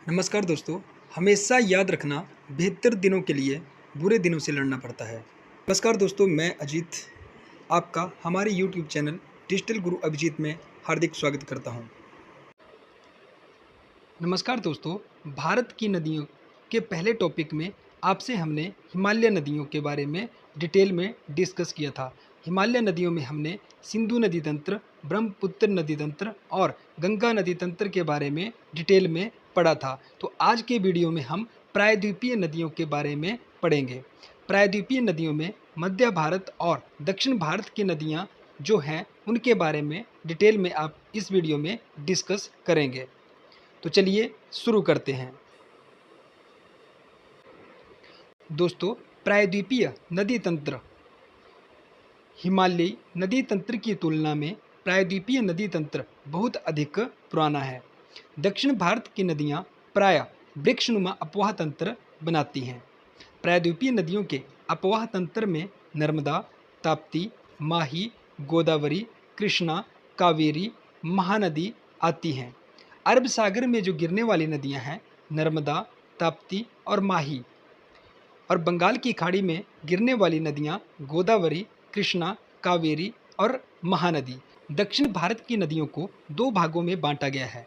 नमस्कार दोस्तों। हमेशा याद रखना, बेहतर दिनों के लिए बुरे दिनों से लड़ना पड़ता है। नमस्कार दोस्तों, मैं अजीत आपका हमारे यूट्यूब चैनल डिजिटल गुरु अभिजीत में हार्दिक स्वागत करता हूं। नमस्कार दोस्तों, भारत की नदियों के पहले टॉपिक में आपसे हमने हिमालय नदियों के बारे में डिटेल में डिस्कस किया था। हिमालय नदियों में हमने सिंधु नदी तंत्र, ब्रह्मपुत्र नदी तंत्र और गंगा नदी तंत्र के बारे में डिटेल में पढ़ा था। तो आज के वीडियो में हम प्रायद्वीपीय नदियों के बारे में पढ़ेंगे। प्रायद्वीपीय नदियों में मध्य भारत और दक्षिण भारत की नदियाँ जो हैं उनके बारे में डिटेल में आप इस वीडियो में डिस्कस करेंगे। तो चलिए शुरू करते हैं। दोस्तों, प्रायद्वीपीय नदी तंत्र हिमालयी नदी तंत्र की तुलना में प्रायद्वीपीय नदी तंत्र बहुत अधिक पुराना है। दक्षिण भारत की नदियां प्रायः वृक्षनुमा अपवाह तंत्र बनाती हैं। प्रायद्वीपीय नदियों के अपवाह तंत्र में नर्मदा, ताप्ती, माही, गोदावरी, कृष्णा, कावेरी, महानदी आती हैं। अरब सागर में जो गिरने वाली नदियां हैं नर्मदा, ताप्ती और माही, और बंगाल की खाड़ी में गिरने वाली नदियां गोदावरी, कृष्णा, कावेरी और महानदी। दक्षिण भारत की नदियों को दो भागों में बांटा गया है,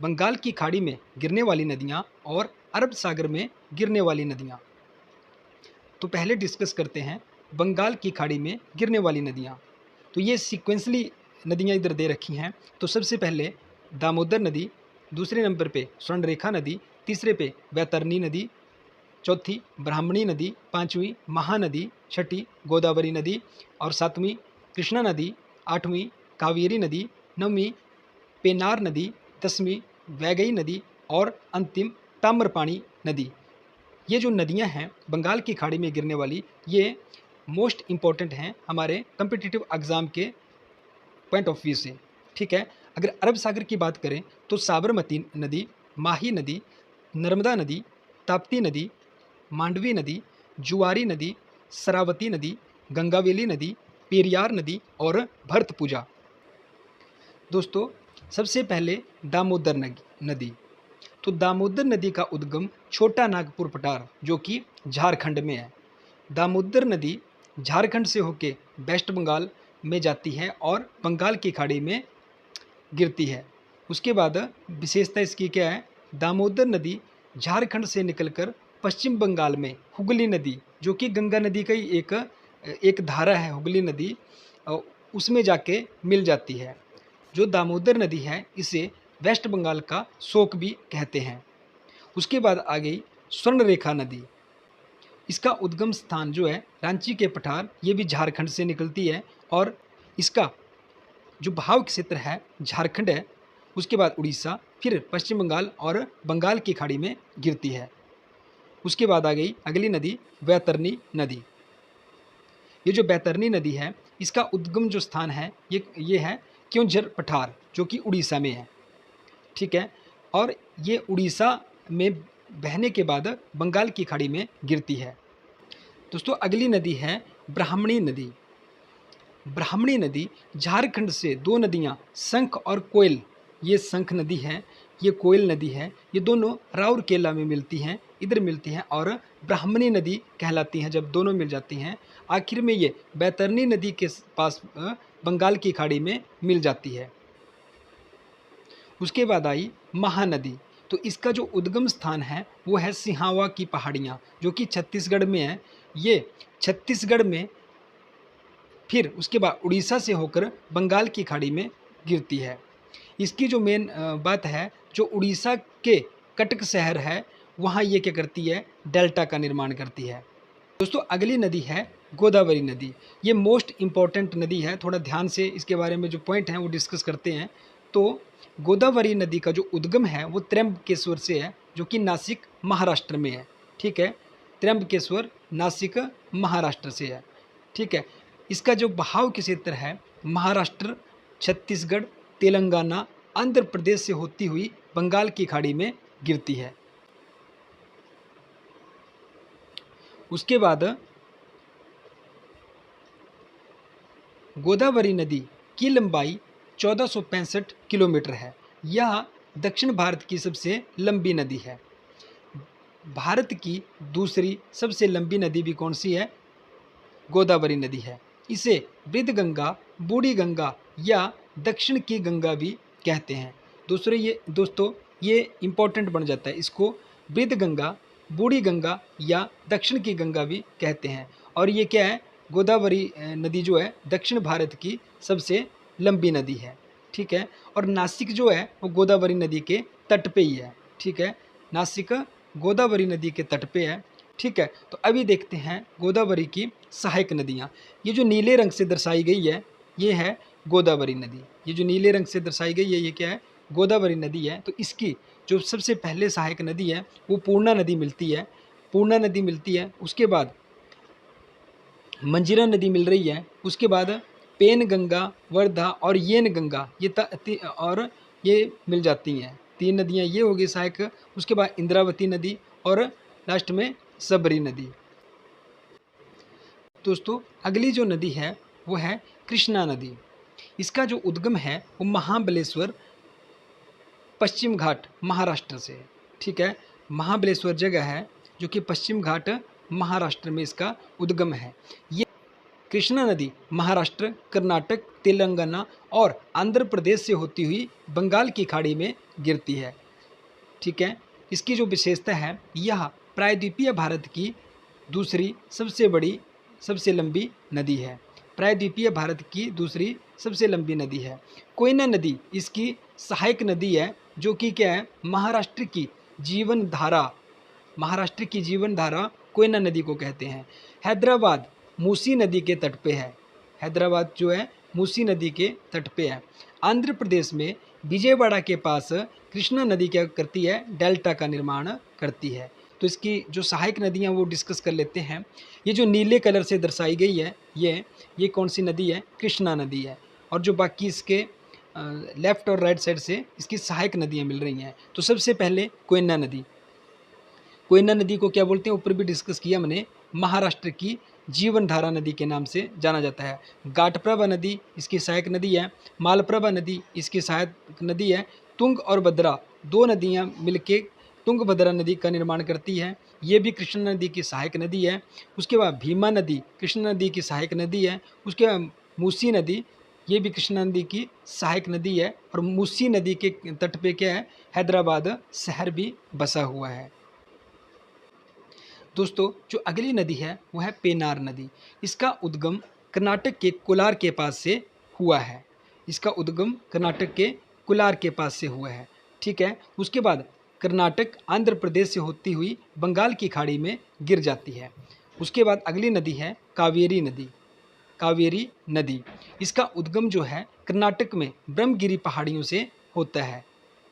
बंगाल की खाड़ी में गिरने वाली नदियां और अरब सागर में गिरने वाली नदियां। तो पहले डिस्कस करते हैं बंगाल की खाड़ी में गिरने वाली नदियां। तो ये सीक्वेंसली नदियां इधर दे रखी हैं। तो सबसे पहले दामोदर नदी, दूसरे नंबर पे स्वर्णरेखा नदी, तीसरे पे बैतरनी नदी, चौथी ब्राह्मणी नदी, पांचवीं महानदी, छठी गोदावरी नदी और सातवीं कृष्णा नदी, आठवीं कावेरी नदी, नौवीं पेनार नदी, दसवीं वैगई नदी और अंतिम ताम्रपाणी नदी। ये जो नदियां हैं बंगाल की खाड़ी में गिरने वाली, ये मोस्ट इम्पॉर्टेंट हैं हमारे कम्पिटिटिव एग्ज़ाम के पॉइंट ऑफ व्यू से। ठीक है। अगर अरब सागर की बात करें तो साबरमती नदी, माही नदी, नर्मदा नदी, ताप्ती नदी, मांडवी नदी, जुआरी नदी, शरावती नदी, गंगावेली नदी, पेरियार नदी और भरतपुजा। दोस्तों, सबसे पहले दामोदर नदी। तो दामोदर नदी का उद्गम छोटा नागपुर पठार जो कि झारखंड में है। दामोदर नदी झारखंड से होके वेस्ट बंगाल में जाती है और बंगाल की खाड़ी में गिरती है। उसके बाद विशेषता इसकी क्या है, दामोदर नदी झारखंड से निकलकर पश्चिम बंगाल में हुगली नदी जो कि गंगा नदी का ही एक धारा है, हुगली नदी, उसमें जाके मिल जाती है। जो दामोदर नदी है इसे वेस्ट बंगाल का शोक भी कहते हैं। उसके बाद आ गई स्वर्णरेखा नदी। इसका उद्गम स्थान जो है रांची के पठार, ये भी झारखंड से निकलती है और इसका जो बहाव क्षेत्र है झारखंड है। उसके बाद उड़ीसा, फिर पश्चिम बंगाल और बंगाल की खाड़ी में गिरती है। उसके बाद आ गई अगली नदी बैतरनी नदी। ये जो बैतरनी नदी है इसका उद्गम जो स्थान है ये है क्योंझर पठार जो कि उड़ीसा में है। ठीक है। और ये उड़ीसा में बहने के बाद बंगाल की खाड़ी में गिरती है। दोस्तों, अगली नदी है ब्राह्मणी नदी। ब्राह्मणी नदी झारखंड से दो नदियां शंख और कोयल, ये शंख नदी है, ये कोयल नदी है, ये दोनों राउरकेला में मिलती हैं, इधर मिलती हैं और ब्राह्मणी नदी कहलाती हैं जब दोनों मिल जाती हैं। आखिर में ये बैतरनी नदी के पास बंगाल की खाड़ी में मिल जाती है। उसके बाद आई महानदी। तो इसका जो उद्गम स्थान है वो है सिहावा की पहाड़ियाँ जो कि छत्तीसगढ़ में है। ये छत्तीसगढ़ में फिर उसके बाद उड़ीसा से होकर बंगाल की खाड़ी में गिरती है। इसकी जो मेन बात है, जो उड़ीसा के कटक शहर है वहाँ ये क्या करती है, डेल्टा का निर्माण करती है। दोस्तों, अगली नदी है गोदावरी नदी। ये मोस्ट इम्पॉर्टेंट नदी है, थोड़ा ध्यान से इसके बारे में जो पॉइंट हैं वो डिस्कस करते हैं। तो गोदावरी नदी का जो उद्गम है वो त्र्यंबकेश्वर से है जो कि नासिक महाराष्ट्र में है। ठीक है। त्र्यंबकेश्वर नासिक महाराष्ट्र से है। ठीक है। इसका जो बहाव के क्षेत्र है महाराष्ट्र, छत्तीसगढ़, तेलंगाना, आंध्र प्रदेश से होती हुई बंगाल की खाड़ी में गिरती है। उसके बाद गोदावरी नदी की लंबाई 1465 किलोमीटर है। यह दक्षिण भारत की सबसे लंबी नदी है। भारत की दूसरी सबसे लंबी नदी भी कौन सी है? गोदावरी नदी है। इसे वृद्ध गंगा, बूढ़ी गंगा या दक्षिण की गंगा भी कहते हैं। दोस्तों ये इम्पोर्टेंट बन जाता है, इसको वृद्ध गंगा, बूढ़ी गंगा या दक्षिण की गंगा भी कहते हैं। और ये क्या है? गोदावरी नदी जो है दक्षिण भारत की सबसे लंबी नदी है। ठीक है। और नासिक जो है वो गोदावरी नदी के तट पे ही है। ठीक है, नासिक गोदावरी नदी के तट पे है। ठीक है, तो अभी देखते हैं गोदावरी की सहायक नदियाँ। ये जो नीले रंग से दर्शाई गई है ये है गोदावरी नदी। ये जो नीले रंग से दर्शाई गई है ये क्या है? गोदावरी नदी है। तो इसकी जो सबसे पहले सहायक नदी है वो पूर्णा नदी मिलती है। पूर्णा नदी मिलती है, उसके बाद मंजीरा नदी मिल रही है, उसके बाद पेन गंगा, वर्धा और येन गंगा, ये मिल जाती हैं। 3 नदियाँ ये हो गई सहायक। उसके बाद इंद्रावती नदी और लास्ट में सबरी नदी। दोस्तों अगली जो नदी है वो है कृष्णा नदी। इसका जो उद्गम है वो महाबलेश्वर पश्चिम घाट महाराष्ट्र से। ठीक है, महाबलेश्वर जगह है जो कि पश्चिम घाट महाराष्ट्र में इसका उद्गम है। ये कृष्णा नदी महाराष्ट्र, कर्नाटक, तेलंगाना और आंध्र प्रदेश से होती हुई बंगाल की खाड़ी में गिरती है। ठीक है, इसकी जो विशेषता है यह प्रायद्वीपीय भारत की दूसरी सबसे बड़ी, सबसे लंबी नदी है। प्रायद्वीपीय भारत की दूसरी सबसे लंबी नदी है। कोयना नदी इसकी सहायक नदी है जो कि क्या है? महाराष्ट्र की जीवन धारा, महाराष्ट्र की जीवन धारा कोयना नदी को कहते हैं। हैदराबाद मूसी नदी के तट पे है। हैदराबाद जो है मूसी नदी के तट पे है। आंध्र प्रदेश में विजयवाड़ा के पास कृष्णा नदी क्या करती है? डेल्टा का निर्माण करती है। तो इसकी जो सहायक नदियाँ वो डिस्कस कर लेते हैं। ये जो नीले कलर से दर्शाई गई है ये कौन सी नदी है? कृष्णा नदी है। और जो बाकी इसके लेफ़्ट और राइट साइड से इसकी सहायक नदियाँ मिल रही हैं। तो सबसे पहले कोयना नदी। कोयना नदी को क्या बोलते हैं? ऊपर भी डिस्कस किया मैंने, महाराष्ट्र की जीवन धारा नदी के नाम से जाना जाता है। घाटप्रभा नदी इसकी सहायक नदी है। मालप्रभा नदी इसकी सहायक नदी है। तुंग और भद्रा 2 नदियाँ मिलके तुंगभद्रा नदी का निर्माण करती है। ये भी कृष्णा नदी की सहायक नदी है। उसके बाद भीमा नदी कृष्णा नदी की सहायक नदी है। उसके बाद मूसी नदी, ये भी कृष्णा नदी की सहायक नदी है। और मूसी नदी के तट पे क्या है? हैदराबाद शहर भी बसा हुआ है। दोस्तों जो अगली नदी है वो है पेनार नदी। इसका उद्गम कर्नाटक के कोलार के पास से हुआ है। इसका उद्गम कर्नाटक के कोलार के पास से हुआ है। ठीक है, उसके बाद कर्नाटक आंध्र प्रदेश से होती हुई बंगाल की खाड़ी में गिर जाती है। उसके बाद अगली नदी है कावेरी नदी। कावेरी नदी इसका उद्गम जो है कर्नाटक में ब्रह्मगिरी पहाड़ियों से होता है।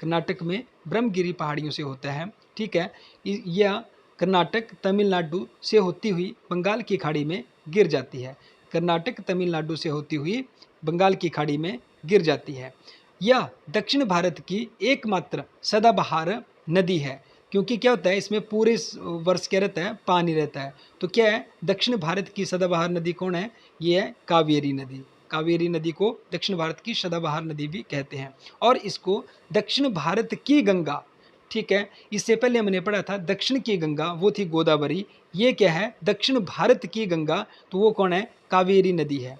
कर्नाटक में ब्रह्मगिरी पहाड़ियों से होता है। ठीक है, यह कर्नाटक तमिलनाडु से होती हुई बंगाल की खाड़ी में गिर जाती है। कर्नाटक तमिलनाडु से होती हुई बंगाल की खाड़ी में गिर जाती है। यह दक्षिण भारत की एकमात्र सदाबहार नदी है, क्योंकि क्या होता है इसमें पूरे वर्ष क्या रहता है? पानी रहता है। तो क्या है? दक्षिण भारत की सदाबहार नदी कौन है? ये है कावेरी नदी। कावेरी नदी को दक्षिण भारत की सदाबहार नदी भी कहते हैं। और इसको दक्षिण भारत की गंगा, ठीक है, इससे पहले हमने पढ़ा था दक्षिण की गंगा वो थी गोदावरी। ये क्या है? दक्षिण भारत की गंगा, तो वो कौन है? कावेरी नदी है।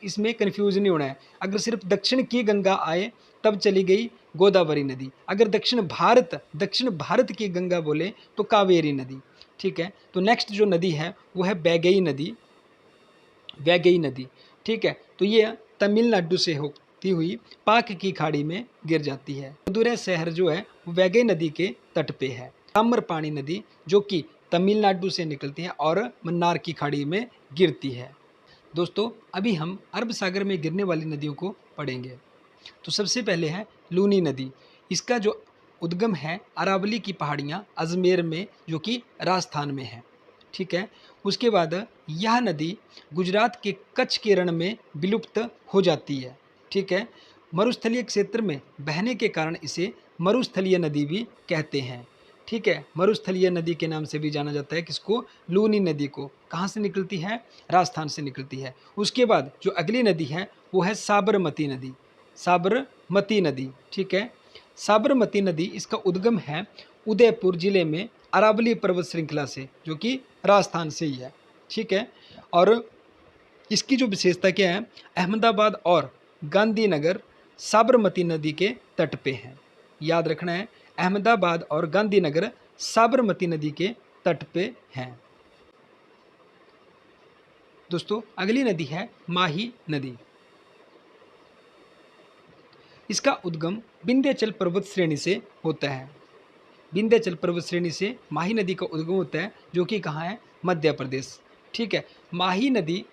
इसमें कन्फ्यूज नहीं होना है। अगर सिर्फ दक्षिण की गंगा आए तब चली गई गोदावरी नदी। अगर दक्षिण भारत की गंगा बोले तो कावेरी नदी। ठीक है, तो नेक्स्ट जो नदी है वो है वैगई नदी। वैगई नदी, ठीक है, तो ये तमिलनाडु से होती हुई पाक की खाड़ी में गिर जाती है। मदुरै शहर जो है वो वैगई नदी के तट पे है। ताम्रपाणी नदी जो कि तमिलनाडु से निकलती है और मन्नार की खाड़ी में गिरती है। दोस्तों अभी हम अरब सागर में गिरने वाली नदियों को पढ़ेंगे। तो सबसे पहले है लूनी नदी। इसका जो उद्गम है अरावली की पहाड़ियाँ अजमेर में जो कि राजस्थान में है। ठीक है, उसके बाद यह नदी गुजरात के कच्छ के रण में विलुप्त हो जाती है। ठीक है, मरुस्थलीय क्षेत्र में बहने के कारण इसे मरुस्थलीय नदी भी कहते हैं। ठीक है, मरुस्थलीय नदी के नाम से भी जाना जाता है किसको? लूनी नदी को। कहाँ से निकलती है? राजस्थान से निकलती है। उसके बाद जो अगली नदी है वो है साबरमती नदी। साबरमती नदी, ठीक है, साबरमती नदी इसका उद्गम है उदयपुर जिले में अरावली पर्वत श्रृंखला से, जो कि राजस्थान से ही है। ठीक है, और इसकी जो विशेषता क्या है, अहमदाबाद और गांधीनगर साबरमती नदी के तट पे हैं। याद रखना है, अहमदाबाद और गांधीनगर साबरमती नदी के तट पे हैं। दोस्तों अगली नदी है माही नदी। इसका उद्गम विंध्याचल पर्वत श्रेणी से होता है। विंध्याचल पर्वत श्रेणी से माही नदी का उद्गम होता है, जो कि कहाँ है, मध्य प्रदेश। ठीक है, माही नदी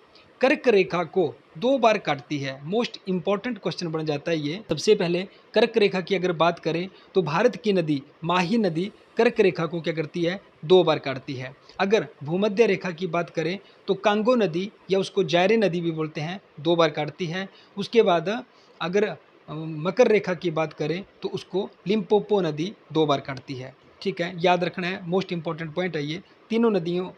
कर्क रेखा को 2 बार काटती है। मोस्ट इंपॉर्टेंट क्वेश्चन बन जाता है ये। सबसे पहले कर्क रेखा की अगर बात करें तो भारत की नदी माही नदी कर्क रेखा को क्या करती है, 2 बार काटती है। अगर भूमध्य रेखा की बात करें तो कांगो नदी या उसको जायरे नदी भी बोलते हैं, 2 बार काटती है। उसके बाद अगर मकर रेखा की बात करें तो उसको लिम्पोपो नदी 2 बार काटती है। ठीक है, याद रखना है, मोस्ट इंपॉर्टेंट पॉइंट है ये। तीनों नदियों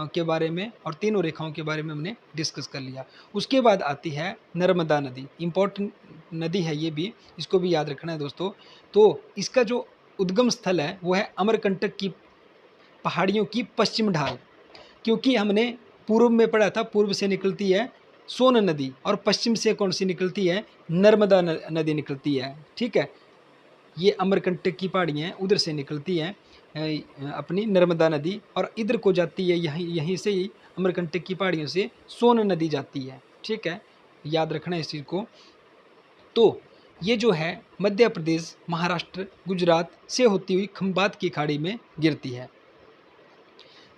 के बारे में और तीनों रेखाओं के बारे में हमने डिस्कस कर लिया। उसके बाद आती है नर्मदा नदी। इंपॉर्टेंट नदी है ये भी, इसको भी याद रखना है दोस्तों। तो इसका जो उद्गम स्थल है वो है अमरकंटक की पहाड़ियों की पश्चिम ढाल। क्योंकि हमने पूर्व में पढ़ा था, पूर्व से निकलती है सोन नदी और पश्चिम से कौन सी निकलती है, नर्मदा नदी निकलती है। ठीक है, ये अमरकंटक की पहाड़ियाँ हैं, उधर से निकलती है अपनी नर्मदा नदी, और इधर को जाती है, यहीं से ही अमरकंटक की पहाड़ियों से सोन नदी जाती है। ठीक है, याद रखना है इस चीज़ को। तो ये जो है मध्य प्रदेश, महाराष्ट्र, गुजरात से होती हुई खंबात की खाड़ी में गिरती है।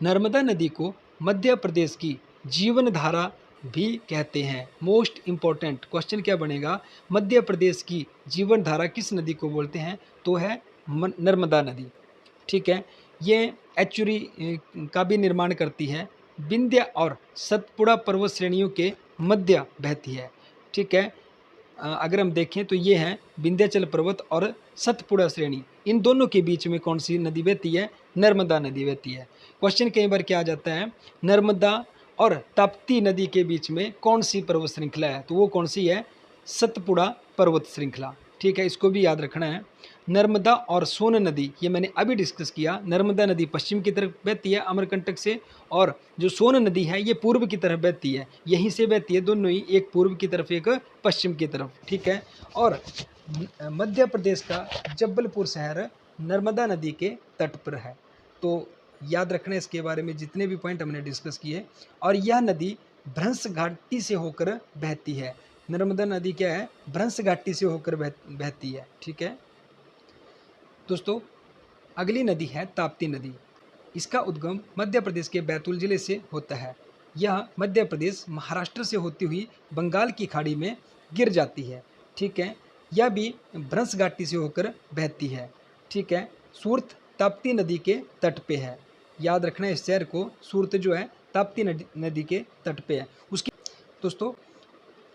नर्मदा नदी को मध्य प्रदेश की जीवन धारा भी कहते हैं। मोस्ट इम्पॉर्टेंट क्वेश्चन क्या बनेगा, मध्य प्रदेश की जीवन धारा किस नदी को बोलते हैं, तो है नर्मदा नदी। ठीक है, ये एचुरी का भी निर्माण करती है, विंध्य और सतपुड़ा पर्वत श्रेणियों के मध्य बहती है। ठीक है, अगर हम देखें तो ये हैं विंध्याचल पर्वत और सतपुड़ा श्रेणी, इन दोनों के बीच में कौन सी नदी बहती है, नर्मदा नदी बहती है। क्वेश्चन कई बार क्या आ जाता है, नर्मदा और ताप्ती नदी के बीच में कौन सी पर्वत श्रृंखला है, तो वो कौन सी है, सतपुड़ा पर्वत श्रृंखला। ठीक है, इसको भी याद रखना है। नर्मदा और सोन नदी, ये मैंने अभी डिस्कस किया। नर्मदा नदी पश्चिम की तरफ बहती है अमरकंटक से, और जो सोन नदी है ये पूर्व की तरफ बहती है, यहीं से बहती है दोनों ही, एक पूर्व की तरफ एक पश्चिम की तरफ। ठीक है, और मध्य प्रदेश का जबलपुर शहर नर्मदा नदी के तट पर है। तो याद रखना इसके बारे में जितने भी पॉइंट हमने डिस्कस किए। और यह नदी भ्रंश घाटी से होकर बहती है। नर्मदा नदी क्या है, भ्रंश घाटी से होकर बहती है। ठीक है दोस्तों, अगली नदी है ताप्ती नदी। इसका उद्गम मध्य प्रदेश के बैतूल जिले से होता है। यह मध्य प्रदेश, महाराष्ट्र से होती हुई बंगाल की खाड़ी में गिर जाती है। ठीक है, यह भी भ्रंश घाटी से होकर बहती है। ठीक है, सूरत ताप्ती नदी के तट पे है। याद रखना है इस शहर को, सूरत जो है ताप्ती नदी के तट पे है। उसकी दोस्तों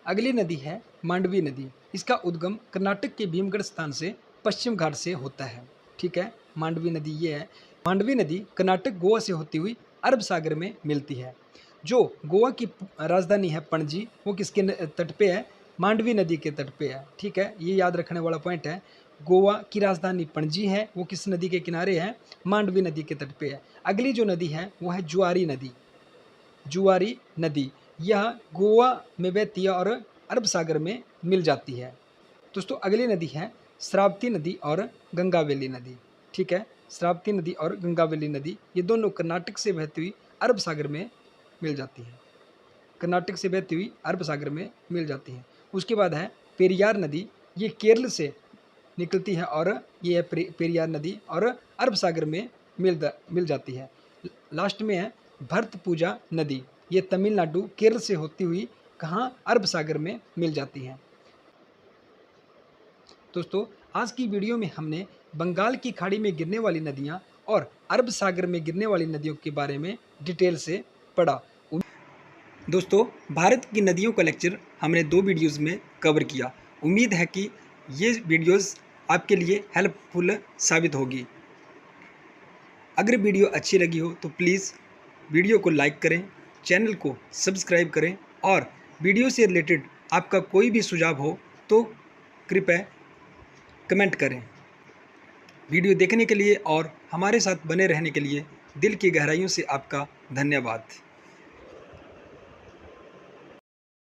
अगली नदी है मांडवी नदी। इसका उद्गम कर्नाटक के भीमगढ़ स्थान से पश्चिम घाट से होता है। ठीक है, मांडवी नदी ये है। मांडवी नदी कर्नाटक, गोवा से होती हुई अरब सागर में मिलती है। जो गोवा की राजधानी है पणजी, वो किसके तट पे है, मांडवी नदी के तट पे है। ठीक है, ये याद रखने वाला पॉइंट है। गोवा की राजधानी पणजी है, वो किस नदी के किनारे है, मांडवी नदी के तट पे है। अगली जो नदी है वो है जुआरी नदी। जुआरी नदी यह गोवा में बहती है और अरब सागर में मिल जाती है। दोस्तों अगली नदी है श्रावती नदी और गंगावेली नदी। ठीक है, श्रावती नदी और गंगावेली नदी ये दोनों कर्नाटक से बहती हुई अरब सागर में मिल जाती है। कर्नाटक से बहती हुई अरब सागर में मिल जाती है। उसके बाद है पेरियार नदी, ये केरल से निकलती है और ये है पेरियार नदी और अरब सागर में मिल जाती है। लास्ट में है भरतपुजा नदी, ये तमिलनाडु, केरल से होती हुई कहाँ, अरब सागर में मिल जाती है। दोस्तों आज की वीडियो में हमने बंगाल की खाड़ी में गिरने वाली नदियाँ और अरब सागर में गिरने वाली नदियों के बारे में डिटेल से पढ़ा। दोस्तों भारत की नदियों का लेक्चर हमने 2 वीडियोज़ में कवर किया। उम्मीद है कि ये वीडियोज़ आपके लिए हेल्पफुल साबित होगी। अगर वीडियो अच्छी लगी हो तो प्लीज़ वीडियो को लाइक करें, चैनल को सब्सक्राइब करें, और वीडियो से रिलेटेड आपका कोई भी सुझाव हो तो कृपया कमेंट करें। वीडियो देखने के लिए और हमारे साथ बने रहने के लिए दिल की गहराइयों से आपका धन्यवाद।